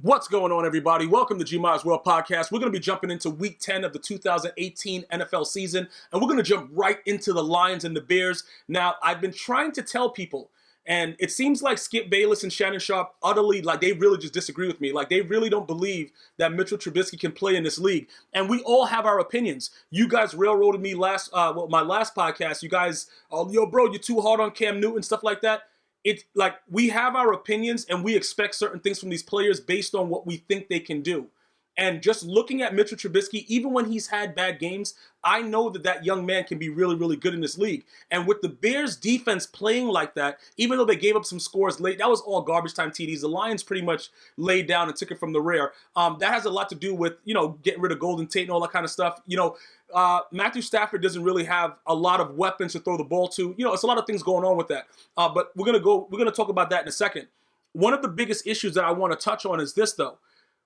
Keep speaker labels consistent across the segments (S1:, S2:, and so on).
S1: What's going on, everybody? Welcome to G-Miles World Podcast. We're going to be jumping into Week 10 of the 2018 NFL season, and we're going to jump right into the Lions and the Bears. Now, I've been trying to tell people, and it seems like Skip Bayless and Shannon Sharpe utterly, they really just disagree with me. They really don't believe that Mitchell Trubisky can play in this league. And we all have our opinions. You guys railroaded me my last podcast. You guys, yo, bro, you're too hard on Cam Newton, stuff like that. It's like we have our opinions and we expect certain things from these players based on what we think they can do. And just looking at Mitchell Trubisky, even when he's had bad games, I know that young man can be really, really good in this league. And with the Bears defense playing like that, even though they gave up some scores late, that was all garbage time TDs. The Lions pretty much laid down and took it from the rear. That has a lot to do with, getting rid of Golden Tate and all that kind of stuff. Matthew Stafford doesn't really have a lot of weapons to throw the ball to. It's a lot of things going on with that. But we're gonna talk about that in a second. One of the biggest issues that I want to touch on is this, though.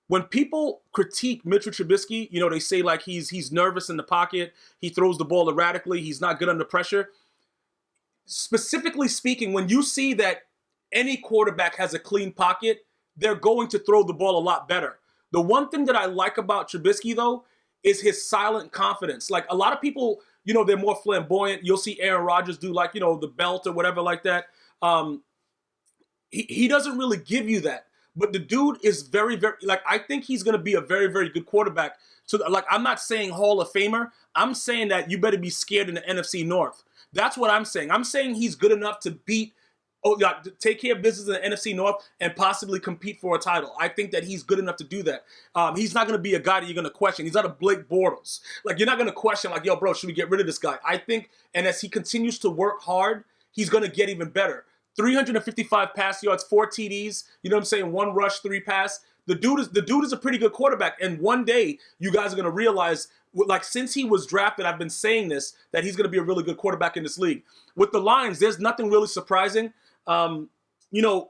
S1: When people critique Mitchell Trubisky, they say he's nervous in the pocket, he throws the ball erratically, he's not good under pressure. Specifically speaking, when you see that any quarterback has a clean pocket, they're going to throw the ball a lot better. The one thing that I like about Trubisky, though, is his silent confidence. A lot of people, they're more flamboyant. You'll see Aaron Rodgers do the belt or whatever like that. He doesn't really give you that. But the dude is very, very, I think he's going to be a very, very good quarterback. So, I'm not saying Hall of Famer. I'm saying that you better be scared in the NFC North. That's what I'm saying. I'm saying he's good enough to to take care of business in the NFC North and possibly compete for a title. I think that he's good enough to do that. He's not going to be a guy that you're going to question. He's not a Blake Bortles. You're not going to question, yo, bro, should we get rid of this guy? I think, and as he continues to work hard, he's going to get even better. 355 pass yards, 4 TDs, one rush, 3 pass. The dude is a pretty good quarterback. And one day, you guys are going to realize, since he was drafted, I've been saying this, that he's going to be a really good quarterback in this league. With the Lions, there's nothing really surprising.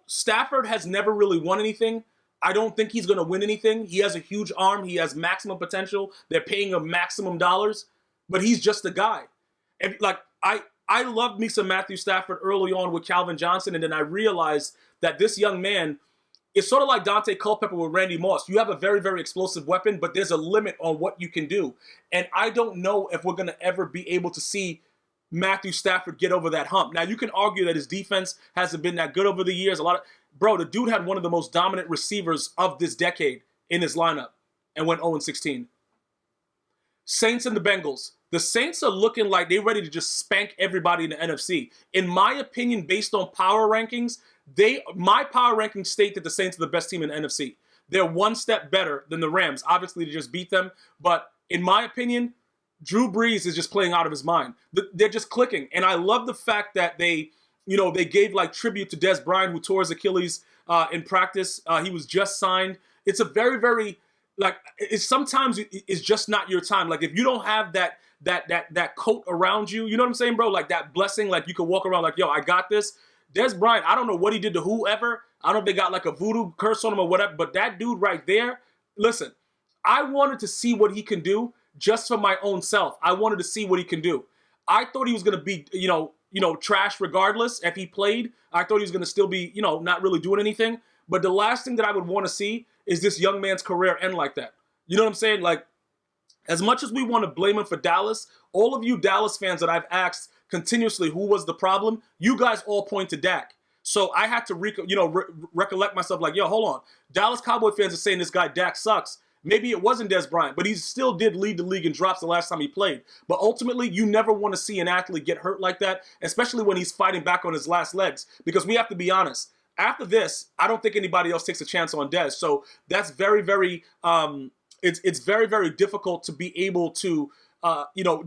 S1: Stafford has never really won anything. I don't think he's going to win anything. He has a huge arm. He has maximum potential. They're paying him maximum dollars. But he's just a guy. And, I loved me some Matthew Stafford early on with Calvin Johnson, and then I realized that this young man is sort of like Dante Culpepper with Randy Moss. You have a very, very explosive weapon, but there's a limit on what you can do. And I don't know if we're going to ever be able to see Matthew Stafford get over that hump. Now, you can argue that his defense hasn't been that good over the years. The dude had one of the most dominant receivers of this decade in his lineup and went 0-16. Saints and the Bengals. The Saints are looking like they're ready to just spank everybody in the NFC. In my opinion, based on power rankings, my power rankings state that the Saints are the best team in the NFC. They're one step better than the Rams. Obviously, they just beat them. But in my opinion, Drew Brees is just playing out of his mind. They're just clicking. And I love the fact that they gave tribute to Dez Bryant, who tore his Achilles in practice. He was just signed. It's a very, very, sometimes it's just not your time. If you don't have that coat around you, you know what I'm saying, bro? That blessing, you can walk around yo, I got this. Dez Bryant, I don't know what he did to whoever. I don't know if they got a voodoo curse on him or whatever, but that dude right there, listen, I wanted to see what he can do just for my own self. I wanted to see what he can do. I thought he was going to be, trash regardless if he played. I thought he was going to still be, not really doing anything. But the last thing that I would want to see is this young man's career end like that. You know what I'm saying? As much as we want to blame him for Dallas, all of you Dallas fans that I've asked continuously who was the problem, you guys all point to Dak. So I had to recollect myself yo, hold on. Dallas Cowboy fans are saying this guy Dak sucks. Maybe it wasn't Dez Bryant, but he still did lead the league in drops the last time he played. But ultimately, you never want to see an athlete get hurt like that, especially when he's fighting back on his last legs. Because we have to be honest. After this, I don't think anybody else takes a chance on Dez. So that's very, very it's very, very difficult to be able to,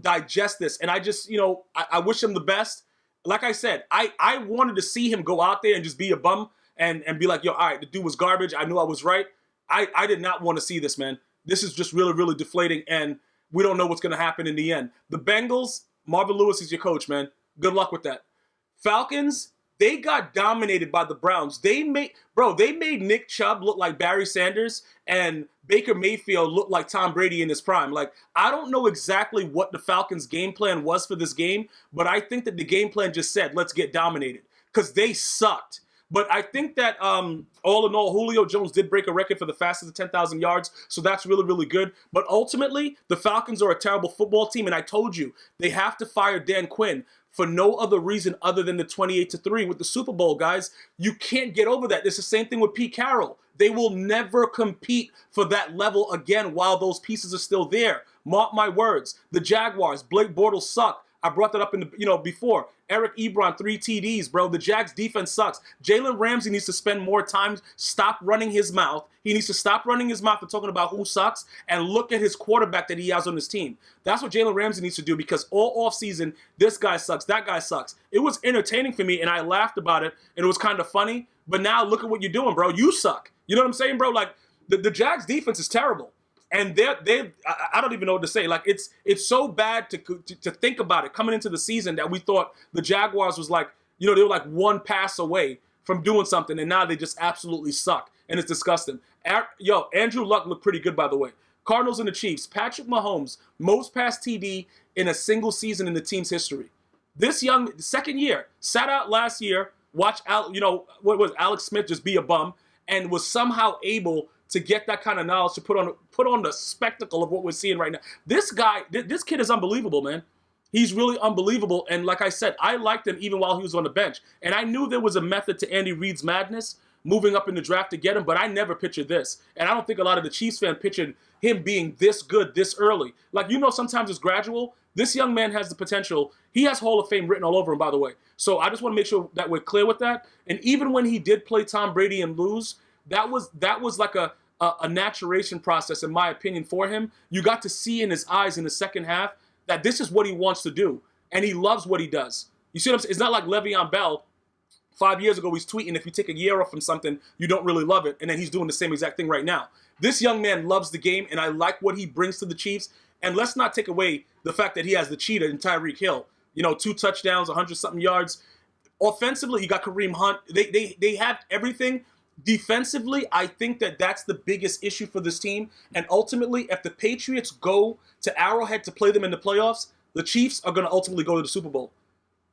S1: digest this. And I just, I wish him the best. Like I said, I wanted to see him go out there and just be a bum and be yo, all right, the dude was garbage. I knew I was right. I did not want to see this, man. This is just really, really deflating, and we don't know what's going to happen in the end. The Bengals, Marvin Lewis is your coach, man. Good luck with that. Falcons, they got dominated by the Browns. They made Nick Chubb look like Barry Sanders and Baker Mayfield look like Tom Brady in his prime. I don't know exactly what the Falcons' game plan was for this game, but I think that the game plan just said, let's get dominated, because they sucked. But I think that all in all, Julio Jones did break a record for the fastest of 10,000 yards, so that's really, really good. But ultimately, the Falcons are a terrible football team, and I told you, they have to fire Dan Quinn for no other reason other than the 28-3 with the Super Bowl, guys. You can't get over that. It's the same thing with Pete Carroll. They will never compete for that level again while those pieces are still there. Mark my words. The Jaguars, Blake Bortles suck. I brought that up in the, before. Eric Ebron, 3 TDs, bro. The Jags defense sucks. Jalen Ramsey needs to spend more time. Stop running his mouth. He needs to stop running his mouth and talking about who sucks and look at his quarterback that he has on his team. That's what Jalen Ramsey needs to do, because all offseason, this guy sucks, that guy sucks. It was entertaining for me, and I laughed about it, and it was kind of funny. But now look at what you're doing, bro. You suck. You know what I'm saying, bro? Like, the Jags defense is terrible. And I don't even know what to say. Like, it's so bad to think about it coming into the season that we thought the Jaguars was like, they were like one pass away from doing something, and now they just absolutely suck, and it's disgusting. Andrew Luck looked pretty good, by the way. Cardinals and the Chiefs. Patrick Mahomes, most pass TD in a single season in the team's history. This young, second year, sat out last year, watched Alex Smith just be a bum, and was somehow able to get that kind of knowledge to put on the spectacle of what we're seeing right now. This guy, this kid is unbelievable, man. He's really unbelievable. And like I said, I liked him even while he was on the bench. And I knew there was a method to Andy Reid's madness, moving up in the draft to get him, but I never pictured this. And I don't think a lot of the Chiefs fans pictured him being this good this early. Like, sometimes it's gradual. This young man has the potential. He has Hall of Fame written all over him, by the way. So I just want to make sure that we're clear with that. And even when he did play Tom Brady and lose, that was like a maturation process, in my opinion, for him. You got to see in his eyes in the second half that this is what he wants to do, and he loves what he does. You see what I'm saying? It's not like Le'Veon Bell. 5 years ago, he's tweeting, if you take a year off from something, you don't really love it, and then he's doing the same exact thing right now. This young man loves the game, and I like what he brings to the Chiefs. And let's not take away the fact that he has the cheetah in Tyreek Hill. 2 touchdowns, 100-something yards. Offensively, you got Kareem Hunt. They have everything. Defensively, I think that's the biggest issue for this team. And ultimately, if the Patriots go to Arrowhead to play them in the playoffs, the Chiefs are going to ultimately go to the Super Bowl.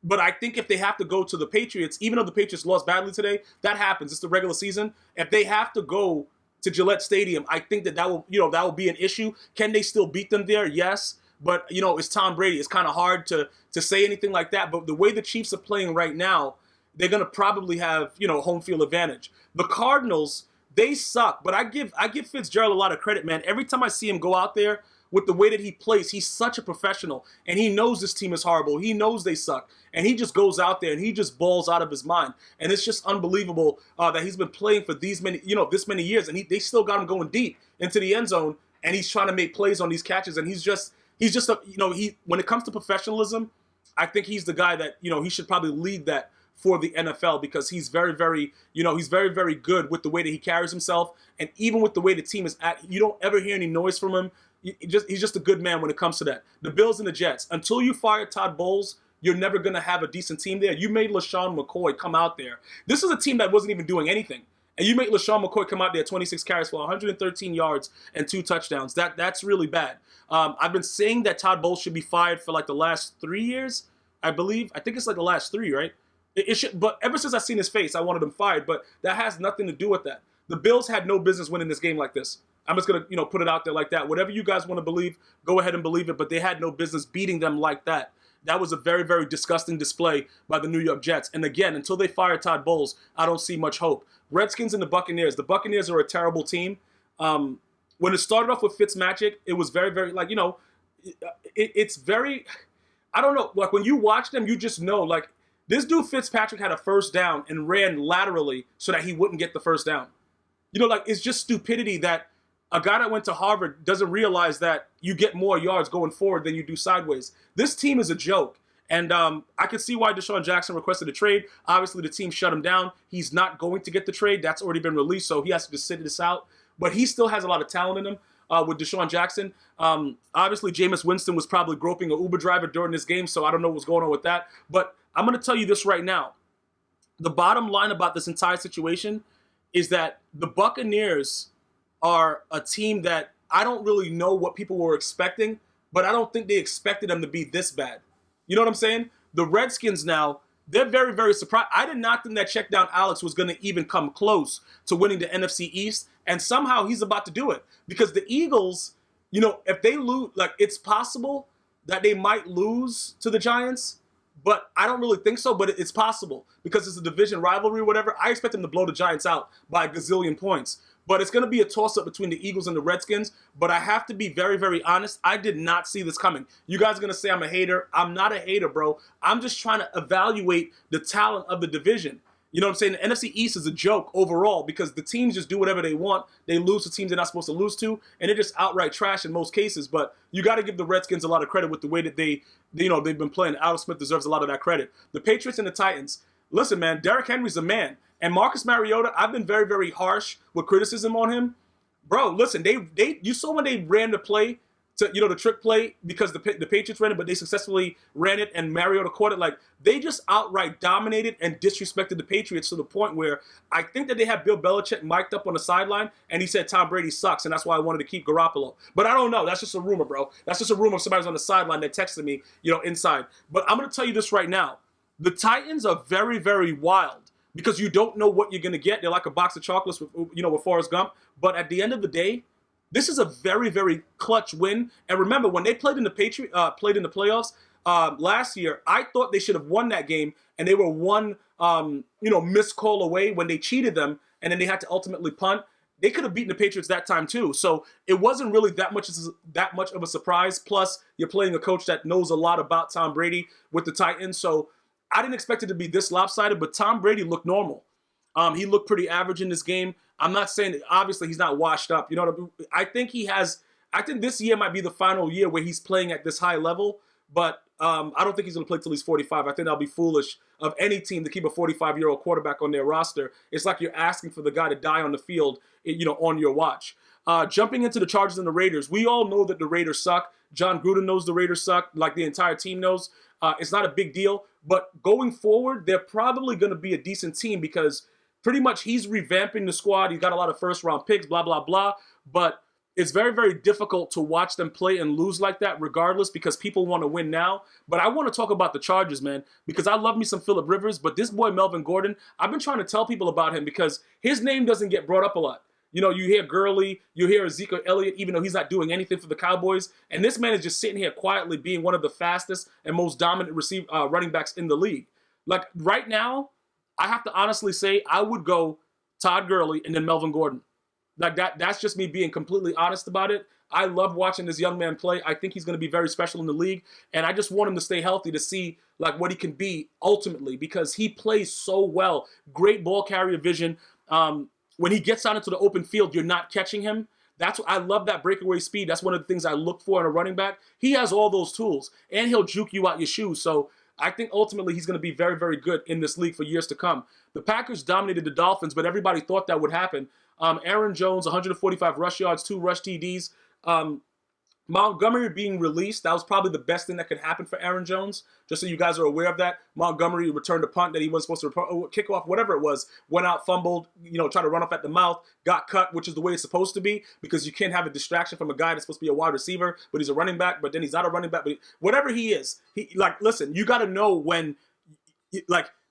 S1: But I think if they have to go to the Patriots, even though the Patriots lost badly today, that happens. It's the regular season. If they have to go to Gillette Stadium, I think that will be an issue. Can they still beat them there? Yes. But, it's Tom Brady. It's kind of hard to say anything like that. But the way the Chiefs are playing right now, they're going to probably have, home field advantage. The Cardinals, they suck, but I give Fitzgerald a lot of credit, man. Every time I see him go out there with the way that he plays, he's such a professional, and he knows this team is horrible. He knows they suck, and he just goes out there and he just balls out of his mind. And it's just unbelievable that he's been playing for this many years, and they still got him going deep into the end zone, and he's trying to make plays on these catches, and he's just when it comes to professionalism, I think he's the guy that he should probably lead that for the NFL, because he's very, very, very, very good with the way that he carries himself, and even with the way the team is at, you don't ever hear any noise from him. He's just a good man when it comes to that. The Bills and the Jets, until you fire Todd Bowles, you're never going to have a decent team there. You made LeSean McCoy come out there. This is a team that wasn't even doing anything, and you make LeSean McCoy come out there 26 carries for 113 yards and 2 touchdowns. That's really bad. I've been saying that Todd Bowles should be fired for like the last 3 years, I believe. I think it's like the last 3, right? It should, but ever since I seen his face, I wanted him fired. But that has nothing to do with that. The Bills had no business winning this game like this. I'm just gonna, put it out there like that. Whatever you guys want to believe, go ahead and believe it. But they had no business beating them like that. That was a very, very disgusting display by the New York Jets. And again, until they fire Todd Bowles, I don't see much hope. Redskins and the Buccaneers. The Buccaneers are a terrible team. When it started off with Fitzmagic, it was very, very it's very. I don't know. Like when you watch them, you just know like. This dude Fitzpatrick had a first down and ran laterally so that he wouldn't get the first down. It's just stupidity that a guy that went to Harvard doesn't realize that you get more yards going forward than you do sideways. This team is a joke. And I could see why DeSean Jackson requested a trade. Obviously, the team shut him down. He's not going to get the trade. That's already been released, so he has to just sit this out. But he still has a lot of talent in him. With DeSean Jackson. Obviously, Jameis Winston was probably groping an Uber driver during this game, so I don't know what's going on with that. But I'm going to tell you this right now. The bottom line about this entire situation is that the Buccaneers are a team that I don't really know what people were expecting, but I don't think they expected them to be this bad. You know what I'm saying? The Redskins now, they're very, very surprised. I did not think that check down Alex was going to even come close to winning the NFC East, and somehow he's about to do it because the Eagles, if they lose, like it's possible that they might lose to the Giants, but I don't really think so. But it's possible because it's a division rivalry or whatever. I expect them to blow the Giants out by a gazillion points. But it's going to be a toss-up between the Eagles and the Redskins. But I have to be very, very honest. I did not see this coming. You guys are going to say I'm a hater. I'm not a hater, bro. I'm just trying to evaluate the talent of the division. You know what I'm saying? The NFC East is a joke overall because the teams just do whatever they want. They lose to teams they're not supposed to lose to, and they're just outright trash in most cases. But you got to give the Redskins a lot of credit with the way that they've been playing. Alex Smith deserves a lot of that credit. The Patriots and the Titans. Listen, man, Derrick Henry's a man. And Marcus Mariota, I've been very, very harsh with criticism on him. Bro, listen, you saw when they ran the play, the trick play, because the Patriots ran it, but they successfully ran it and Mariota caught it. Like, they just outright dominated and disrespected the Patriots to the point where I think that they had Bill Belichick mic'd up on the sideline, and he said Tom Brady sucks, and that's why I wanted to keep Garoppolo. But I don't know. That's just a rumor, bro. That's just a rumor. Somebody's on the sideline that texted me, inside. But I'm going to tell you this right now. The Titans are very, very wild. Because you don't know what you're going to get. They're like a box of chocolates with Forrest Gump. But at the end of the day, this is a very, very clutch win. And remember, when they played in the playoffs last year, I thought they should have won that game. And they were one, missed call away when they cheated them. And then they had to ultimately punt. They could have beaten the Patriots that time too. So it wasn't really that much of a surprise. Plus, you're playing a coach that knows a lot about Tom Brady with the Titans. So I didn't expect it to be this lopsided, but Tom Brady looked normal. He looked pretty average in this game. I'm not saying that, obviously, he's not washed up. You know what I mean? I think this year might be the final year where he's playing at this high level, but I don't think he's going to play till he's 45. I think that'll be foolish of any team to keep a 45-year-old quarterback on their roster. It's like you're asking for the guy to die on the field, on your watch. Jumping into the Chargers and the Raiders, we all know that the Raiders suck. John Gruden knows the Raiders suck, like the entire team knows. It's not a big deal. But going forward, they're probably going to be a decent team because pretty much he's revamping the squad. He's got a lot of first-round picks, blah, blah, blah. But it's very, very difficult to watch them play and lose like that regardless because people want to win now. But I want to talk about the Chargers, man, because I love me some Phillip Rivers. But this boy, Melvin Gordon, I've been trying to tell people about him because his name doesn't get brought up a lot. You hear Gurley, you hear Ezekiel Elliott, even though he's not doing anything for the Cowboys. And this man is just sitting here quietly being one of the fastest and most dominant running backs in the league. Like, right now, I have to honestly say I would go Todd Gurley and then Melvin Gordon. Like, that's just me being completely honest about it. I love watching this young man play. I think he's going to be very special in the league. And I just want him to stay healthy to see, like, what he can be ultimately because he plays so well. Great ball carrier vision. When he gets out into the open field, you're not catching him. I love that breakaway speed. That's one of the things I look for in a running back. He has all those tools, and he'll juke you out your shoes. So I think ultimately he's going to be very, very good in this league for years to come. The Packers dominated the Dolphins, but everybody thought that would happen. Aaron Jones, 145 rush yards, 2 rush TDs. Montgomery being released, that was probably the best thing that could happen for Aaron Jones. Just so you guys are aware of that. Montgomery returned a punt that he wasn't supposed to kick off, whatever it was. Went out, fumbled, tried to run off at the mouth, got cut, which is the way it's supposed to be because you can't have a distraction from a guy that's supposed to be a wide receiver, but he's a running back, but then he's not a running back. But whatever he is, listen, you got to know when,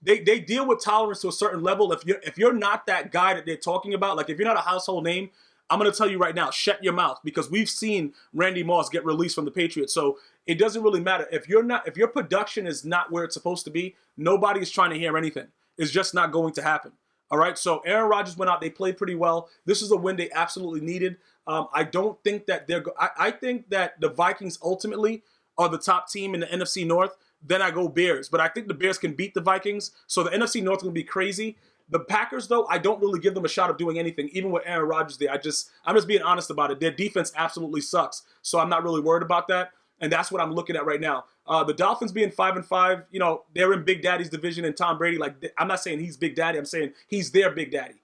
S1: they deal with tolerance to a certain level. If you're not that guy that they're talking about, like if you're not a household name, I'm going to tell you right now, shut your mouth because we've seen Randy Moss get released from the Patriots. So it doesn't really matter. If your production is not where it's supposed to be, nobody is trying to hear anything. It's just not going to happen. All right. So Aaron Rodgers went out. They played pretty well. This is a win they absolutely needed. I don't think that I think that the Vikings ultimately are the top team in the NFC North. Then I go Bears. But I think the Bears can beat the Vikings. So the NFC North is going to be crazy. The Packers, though, I don't really give them a shot of doing anything, even with Aaron Rodgers there. I'm just being honest about it. Their defense absolutely sucks, so I'm not really worried about that, and that's what I'm looking at right now. The Dolphins being 5-5, they're in Big Daddy's division, and Tom Brady, I'm not saying he's Big Daddy. I'm saying he's their Big Daddy.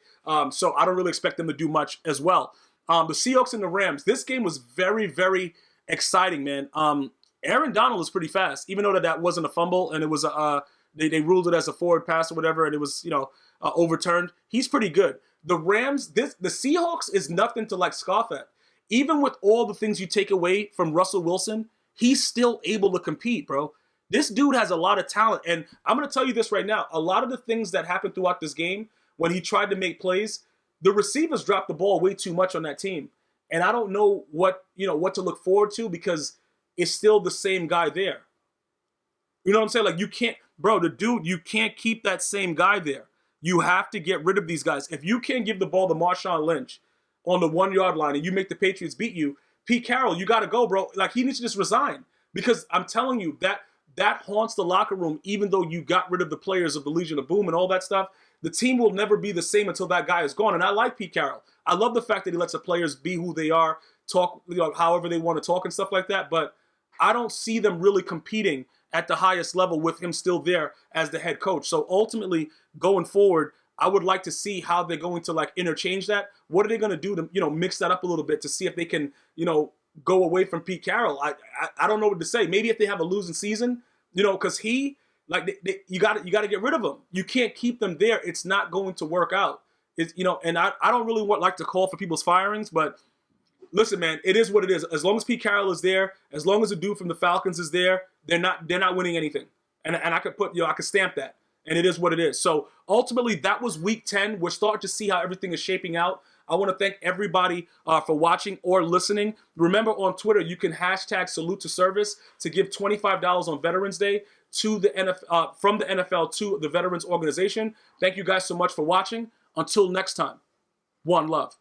S1: So I don't really expect them to do much as well. The Seahawks and the Rams, this game was very, very exciting, man. Aaron Donald is pretty fast, even though that wasn't a fumble, and it was they ruled it as a forward pass or whatever, and it was, overturned. He's pretty good. The Rams, the Seahawks is nothing to scoff at. Even with all the things you take away from Russell Wilson, he's still able to compete, bro. This dude has a lot of talent. And I'm going to tell you this right now. A lot of the things that happened throughout this game, when he tried to make plays, the receivers dropped the ball way too much on that team. And I don't know what to look forward to because it's still the same guy there. You know what I'm saying? Like, you can't, bro, you can't keep that same guy there. You have to get rid of these guys. If you can't give the ball to Marshawn Lynch on the 1 yard line and you make the Patriots beat you, Pete Carroll, you got to go, bro. Like, he needs to just resign. Because I'm telling you, that haunts the locker room, even though you got rid of the players of the Legion of Boom and all that stuff. The team will never be the same until that guy is gone. And I like Pete Carroll. I love the fact that he lets the players be who they are, talk however they want to talk and stuff like that. But I don't see them really competing at the highest level with him still there as the head coach. So ultimately, going forward, I would like to see how they're going to like interchange that. What are they going to do to mix that up a little bit to see if they can go away from Pete Carroll? I don't know what to say. Maybe if they have a losing season, because he you got to get rid of him. You can't keep them there. It's not going to work out. It's and I don't really like to call for people's firings, but listen, man, it is what it is. As long as Pete Carroll is there, as long as the dude from the Falcons is there, they're not winning anything. And I could I could stamp that. And it is what it is. So ultimately, that was week 10. We're starting to see how everything is shaping out. I want to thank everybody for watching or listening. Remember, on Twitter, you can hashtag salute to service to give $25 on Veterans Day to the NFL, from the NFL to the Veterans Organization. Thank you guys so much for watching. Until next time, one love.